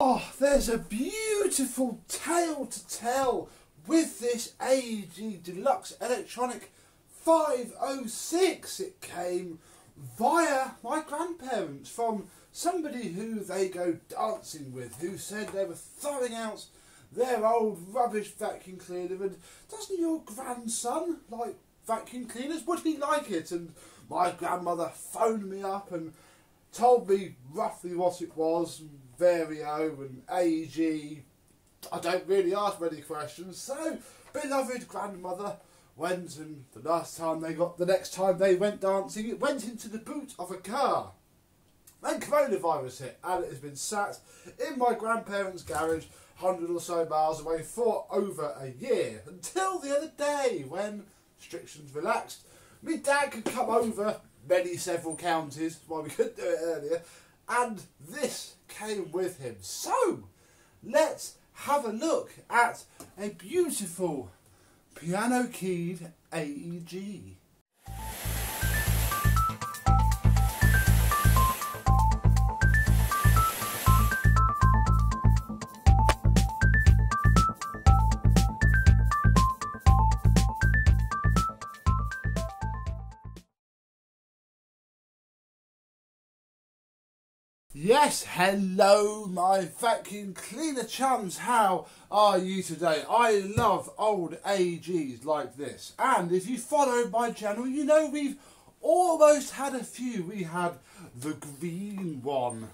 Oh, there's a beautiful tale to tell with this AEG Deluxe Electronic 506. It came via my grandparents from somebody who they go dancing with, who said they were throwing out their old rubbish vacuum cleaner, and doesn't your grandson like vacuum cleaners? Would he like it? And my grandmother phoned me up and told me roughly what it was, Vario and AEG. I don't really ask many questions, so beloved grandmother went, and the next time they went dancing, it went into the boot of a car. Then coronavirus hit, and it has been sat in my grandparents' garage 100 or so miles away for over a year, until the other day when restrictions relaxed. My dad could come over several counties, why we couldn't do it earlier, and this came with him. So let's have a look at a beautiful piano keyed AEG. Yes, hello my vacuum cleaner chums, how are you today? I love old AEGs like this, and if you follow my channel you know we've almost had a few. We had the green one,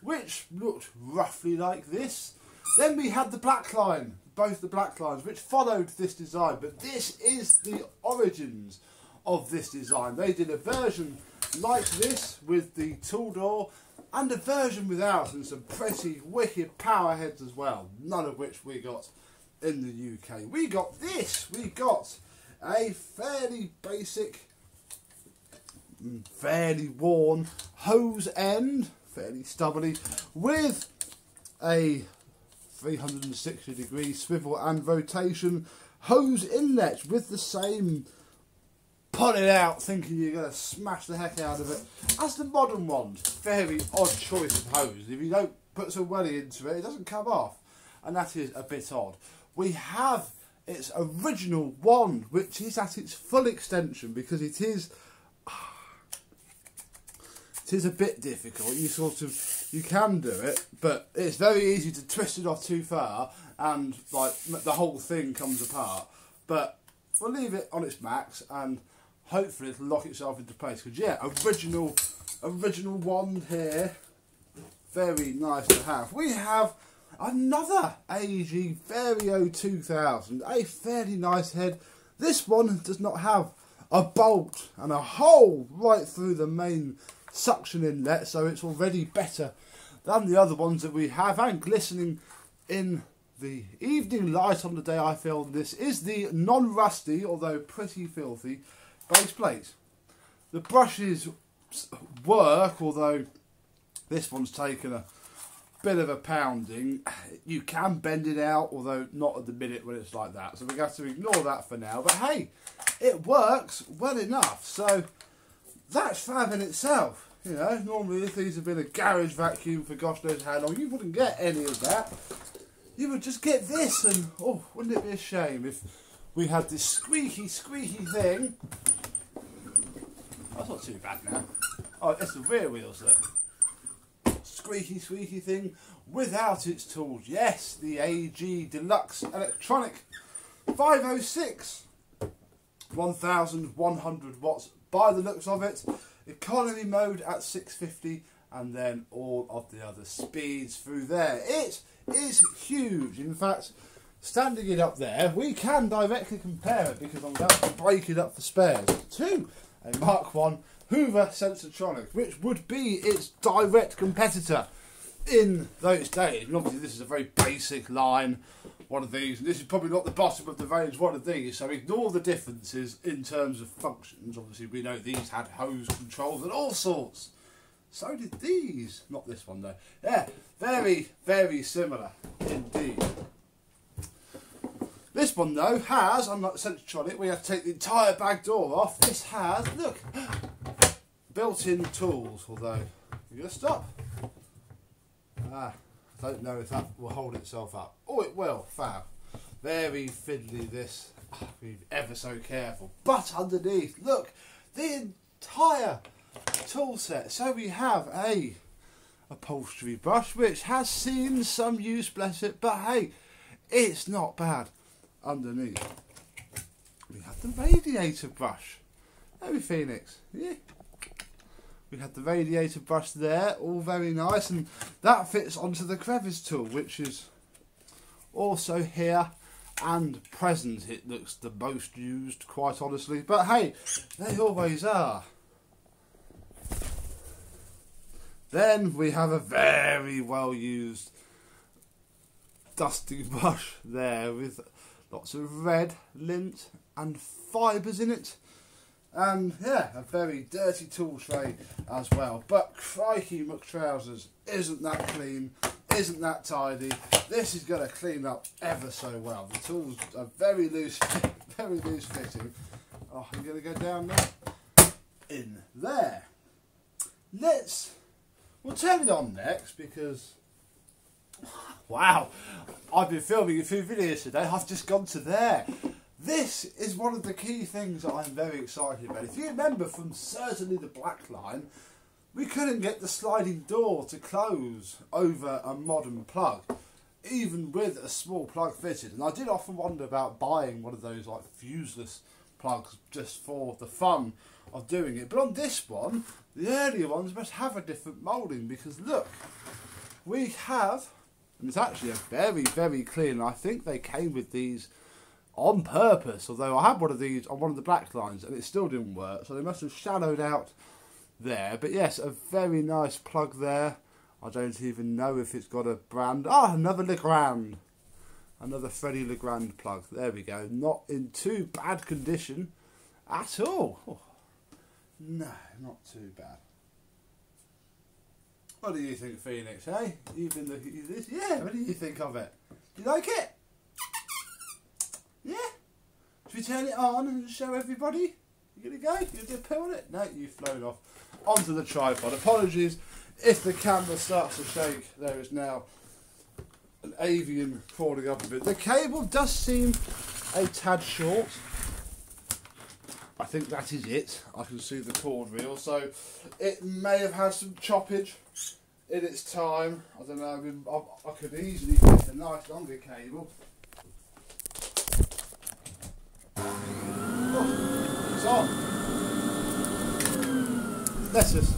which looked roughly like this. Then we had the black line, both the black lines, which followed this design, but this is the origins of this design. They did a version like this with the tool door, and a version without, and some pretty wicked power heads as well, none of which we got in the UK. We got this, we got a fairly basic, fairly worn hose end, fairly stubbly, with a 360-degree swivel and rotation hose inlet with the same pull it out thinking you're going to smash the heck out of it as the modern ones. Very odd choice of hose. If you don't put some welly into it, it doesn't come off, and that is a bit odd. We have its original one, which is at its full extension, because it is a bit difficult. You can do it, but it's very easy to twist it off too far and like the whole thing comes apart. But we'll leave it on its max and hopefully it'll lock itself into place, because yeah, original wand here, very nice to have. We have another AEG Vario 2000, a fairly nice head. This one does not have a bolt and a hole right through the main suction inlet, so it's already better than the other ones that we have, and glistening in the evening light on the day I filmed this is the non-rusty, although pretty filthy, base plate. The brushes work, although this one's taken a bit of a pounding. You can bend it out, although not at the minute when it's like that, so we have to ignore that for now. But hey, it works well enough, so that's fab in itself. You know, normally if these had been a garage vacuum for gosh knows how long, you wouldn't get any of that. You would just get this, and oh, wouldn't it be a shame if we had this squeaky thing. That's not too bad now. Oh, it's the rear wheels that squeaky thing without its tools. Yes, the AEG Deluxe Electronic 506, 1100 watts by the looks of it. Economy mode at 650, and then all of the other speeds through there. It is huge. In fact, standing it up there, we can directly compare it, because I'm going to break it up for spares, to a Mark 1 Hoover Sensortronic, which would be its direct competitor in those days. And obviously this is a very basic line, one of these, and this is probably not the bottom of the range, one of these, so ignore the differences in terms of functions. Obviously we know these had hose controls and all sorts. So did these. Not this one though. Yeah, very similar indeed. This one though has, unlike the Sensortronic, we have to take the entire back door off. This has, look, built-in tools, although, you're going to stop. I don't know if that will hold itself up. Oh, it will. Fab. Very fiddly this. Be ever so careful. But underneath, look, the entire tool set. So we have a upholstery brush, which has seen some use, bless it, but hey, it's not bad. Underneath, we have the radiator brush. Hey, Phoenix. Yeah. We had the radiator brush there, all very nice, and that fits onto the crevice tool, which is also here and present. It looks the most used, quite honestly, but hey, they always are. Then we have a very well used dusting brush there with lots of red lint and fibres in it. And yeah, a very dirty tool tray as well. But crikey McTrousers, isn't that clean? Isn't that tidy? This is going to clean up ever so well. The tools are very loose, very loose fitting. Oh, I'm going to go down there. In there. We'll turn it on next because, wow, I've been filming a few videos today. I've just gone to there. This is one of the key things that I'm very excited about. If you remember from certainly the black line, we couldn't get the sliding door to close over a modern plug, even with a small plug fitted. And I did often wonder about buying one of those like fuseless plugs just for the fun of doing it. But on this one, the earlier ones must have a different moulding, because look, we have, and it's actually a very, very clean, I think they came with these on purpose, although I had one of these on one of the black lines and it still didn't work, so they must have shadowed out there. But yes, a very nice plug there. I don't even know if it's got a brand. Ah, another Legrand, another Freddie Legrand plug. There we go. Not in too bad condition at all. Oh, no, not too bad. What do you think, Phoenix, eh? You've been looking at this? Yeah, what do you think of it? Do you like it? Yeah? Should we turn it on and show everybody? You gonna go? You gonna do a poo on it? No, you've flown off onto the tripod. Apologies if the camera starts to shake. There is now an avian crawling up a bit. The cable does seem a tad short. I think that is it. I can see the cord reel, so it may have had some choppage in its time. I don't know. I could easily get a nice longer cable. Oh, it's on. Let's just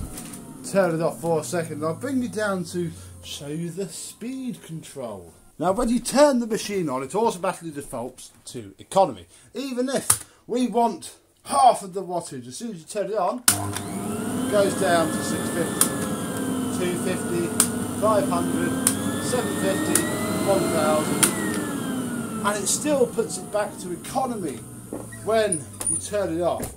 turn it off for a second. I'll bring you down to show you the speed control. Now, when you turn the machine on, it automatically defaults to economy. Even if we want half of the wattage, as soon as you turn it on, it goes down to 650, 250, 500, 750, 1000, and it still puts it back to economy when you turn it off.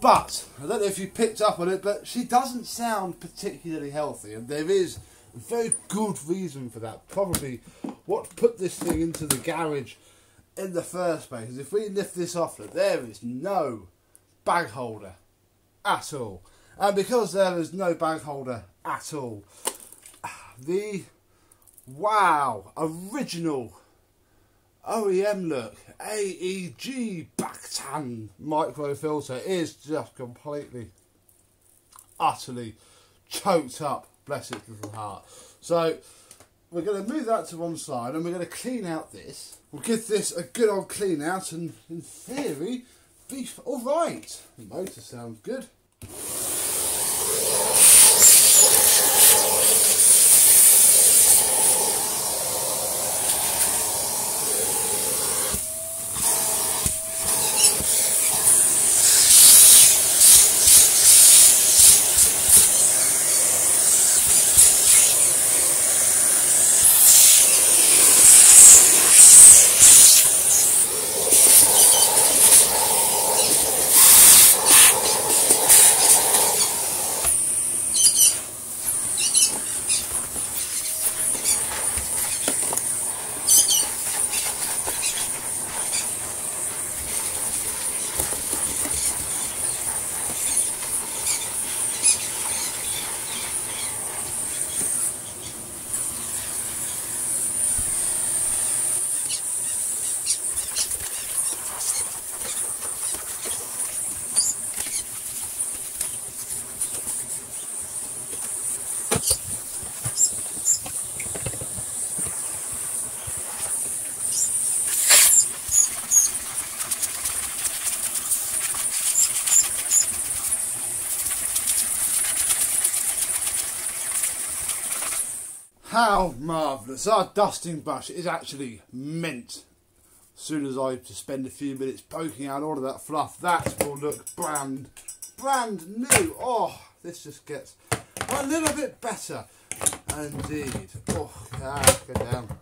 But I don't know if you picked up on it, but she doesn't sound particularly healthy, and there is a very good reason for that. Probably what put this thing into the garage in the first place is if we lift this off, there is no bag holder at all. And because there is no bag holder at all, the wow original OEM look AEG Bactan micro filter is just completely, utterly choked up, bless its little heart. So we're going to move that to one side and we're going to clean out this. We'll give this a good old clean out and in theory be alright. The motor sounds good. How marvellous. Our dusting brush is actually mint. As soon as I just spend a few minutes poking out all of that fluff, that will look brand new. Oh, this just gets a little bit better. Indeed. Oh, go down.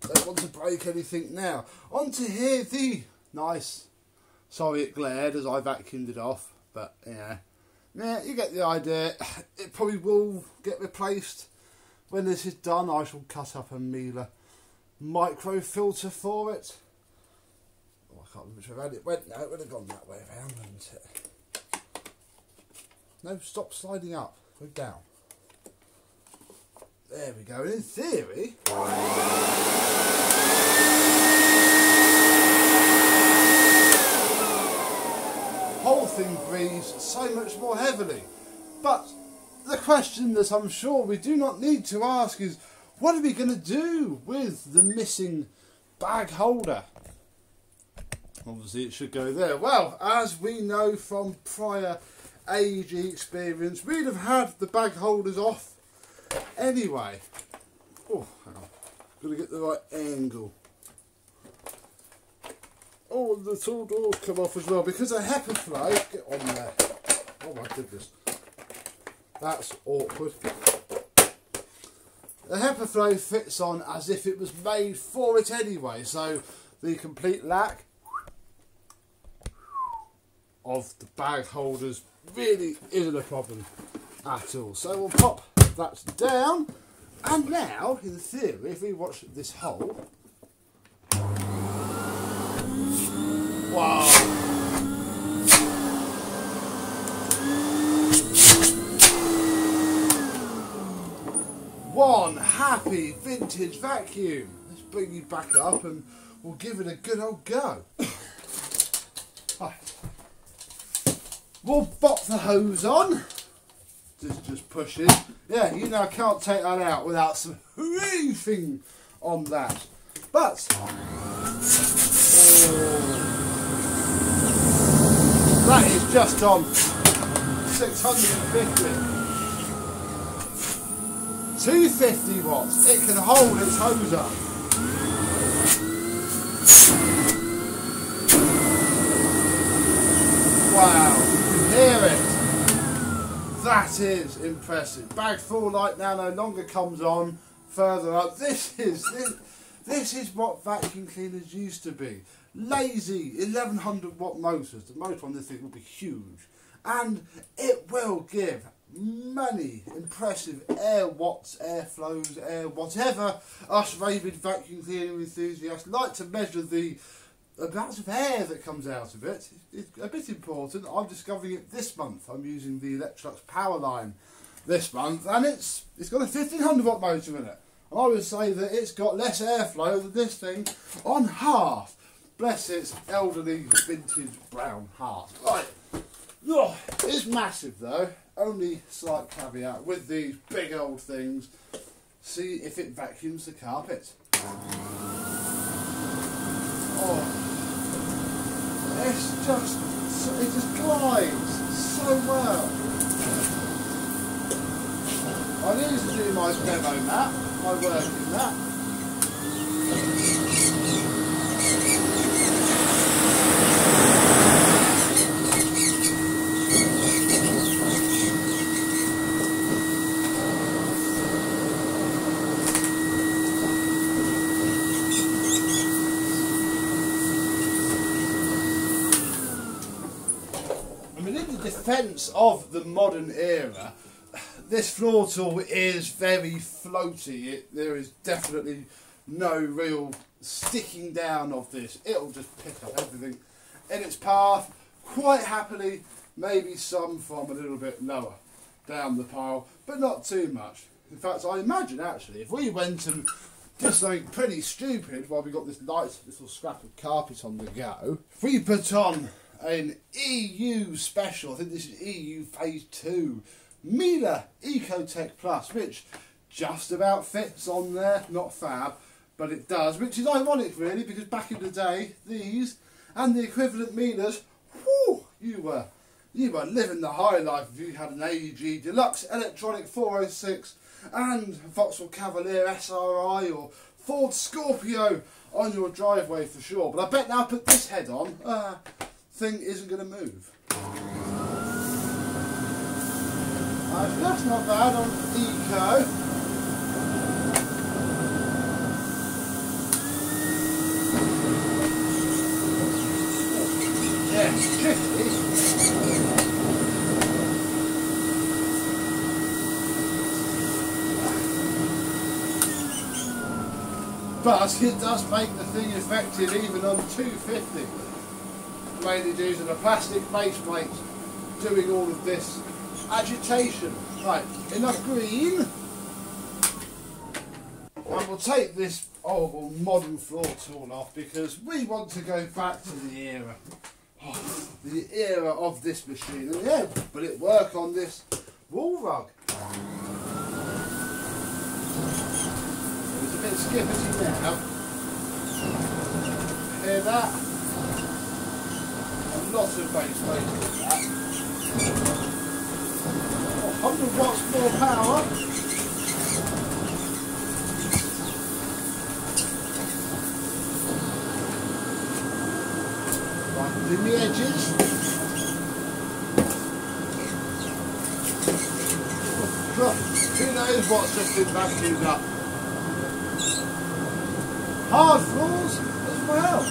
Don't want to break anything now. On to here, the nice. Sorry it glared as I vacuumed it off, but yeah, you get the idea. It probably will get replaced. When this is done, I shall cut up a Miele micro filter for it. Oh, I can't remember which way around it went now. It would have gone that way around, wouldn't it? No, stop sliding up. Go down. There we go. And in theory, whole thing breathes so much more heavily. But the question that I'm sure we do not need to ask is, what are we going to do with the missing bag holder? Obviously it should go there. Well, as we know from prior AEG experience, we'd have had the bag holders off anyway. Oh, hang on. Got to get the right angle. Oh, the two doors come off as well because a HEPA flow. Get on there. Oh my goodness. That's awkward. The HEPA flow fits on as if it was made for it anyway, so the complete lack of the bag holders really isn't a problem at all. So we'll pop that down, and now, in theory, if we watch this hole, wow! One happy vintage vacuum. Let's bring you back up and we'll give it a good old go. Right. We'll bop the hose on. Just push it. Yeah, you know I can't take that out without some hooting on that. But that is just on 650. 250 watts, it can hold its hose up. Wow, you can hear it. That is impressive. Bag full light now no longer comes on further up. This is what vacuum cleaners used to be. Lazy 1100 watt motors. The motor on this thing will be huge. And it will give many impressive air watts, air flows, air whatever us raving vacuum cleaning enthusiasts like to measure the amount of air that comes out of it. It's a bit important. I'm discovering it this month. I'm using the Electrolux power line this month, and it's got a 1500 watt motor in it. I would say that it's got less airflow than this thing on half. Bless its elderly vintage brown heart. Right. Oh, it's massive though. Only slight caveat with these big old things. See if it vacuums the carpet. Oh, it just glides so well. I need to do my demo map, my working map. Defense of the modern era, this floor tool is very floaty. There is definitely no real sticking down of this. It'll just pick up everything in its path quite happily, maybe some from a little bit lower down the pile, but not too much. In fact, I imagine actually if we went and did something pretty stupid while we got this nice little scrap of carpet on the go, if we put on an EU special, I think this is EU Phase 2, Miele Ecotech Plus, which just about fits on there, not fab, but it does, which is ironic really, because back in the day, these and the equivalent Mieles, whew, you were living the high life if you had an AEG Deluxe Electronic 406 and Vauxhall Cavalier SRI or Ford Scorpio on your driveway for sure. But I bet now I put this head on, thing isn't going to move. That's not bad on Eco. Yeah, it's tricky. But it does make the thing effective even on 250. Mainly due to the plastic base plate doing all of this agitation. Right, enough green. And we'll take this horrible modern floor tool off because we want to go back to the era of this machine. And yeah, will it work on this wall rug? It's a bit skippity now. Hear that? A lot of base plate with that. 100 watts more power. Right in the edges. Who knows what's just been vacuumed up? Hard floors as well.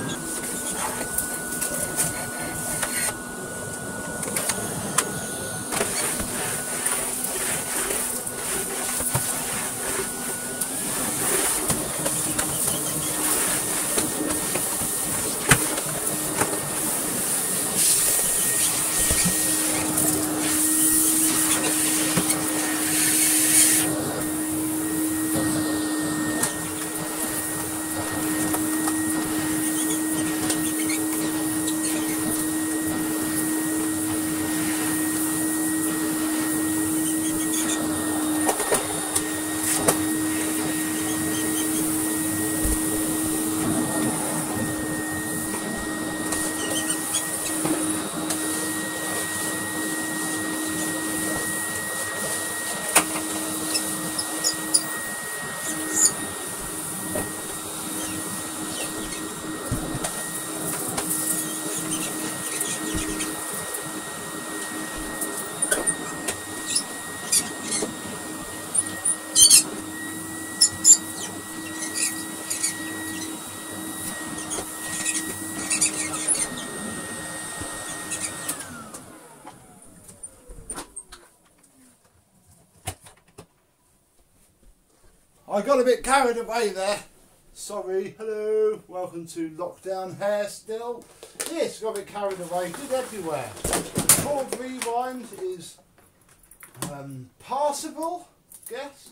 I got a bit carried away there. Sorry. Hello. Welcome to lockdown hair still. Yes, got a bit carried away. Did everywhere. Chord rewind is passable. Guess.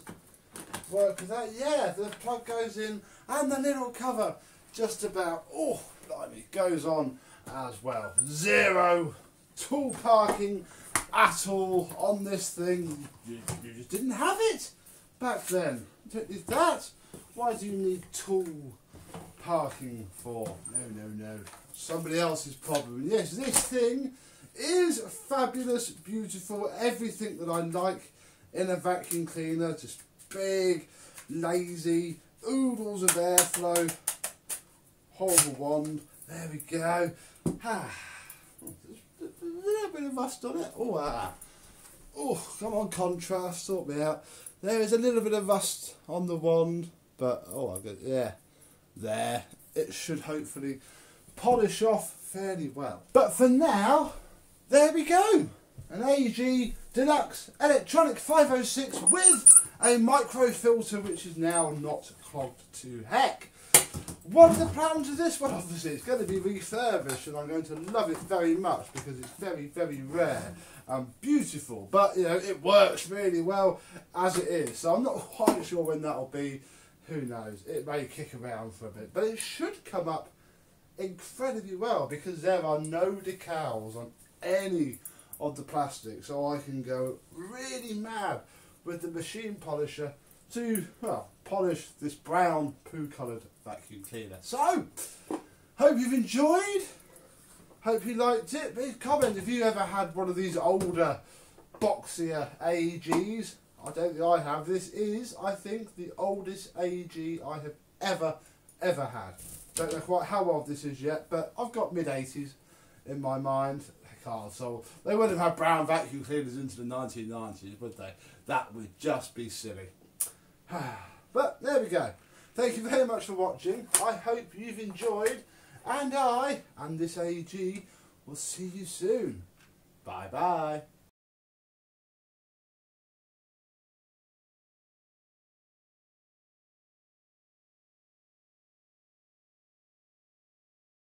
Work with that. Yeah, the plug goes in and the little cover just about. Oh, blimey, goes on as well. Zero tool parking at all on this thing. You just didn't have it back then. Is that? Why do you need tool parking for? No. Somebody else's problem. Yes, this thing is fabulous, beautiful, everything that I like in a vacuum cleaner. Just big, lazy, oodles of airflow. Horrible wand. There we go. There's a little bit of rust on it. Oh, come on, contrast, sort me out. There is a little bit of rust on the wand, but there. It should hopefully polish off fairly well. But for now, there we go. An AEG Deluxe Electronic 506 with a micro filter, which is now not clogged to heck. What are the plans of this one? Obviously, it's going to be refurbished, and I'm going to love it very much because it's very, very rare and beautiful. But, you know, it works really well as it is. So I'm not quite sure when that'll be. Who knows? It may kick around for a bit. But it should come up incredibly well because there are no decals on any of the plastic. So I can go really mad with the machine polisher to, well, polish this brown poo-coloured vacuum cleaner. So, hope you've enjoyed. Hope you liked it. Please comment if you ever had one of these older, boxier AEGs. I don't think I have. This is, I think, the oldest AEG I have ever had. Don't know quite how old this is yet, but I've got mid-80s in my mind. So they wouldn't have had brown vacuum cleaners into the 1990s, would they? That would just be silly. But there we go. Thank you very much for watching. I hope you've enjoyed, and I and this AEG will see you soon. Bye bye.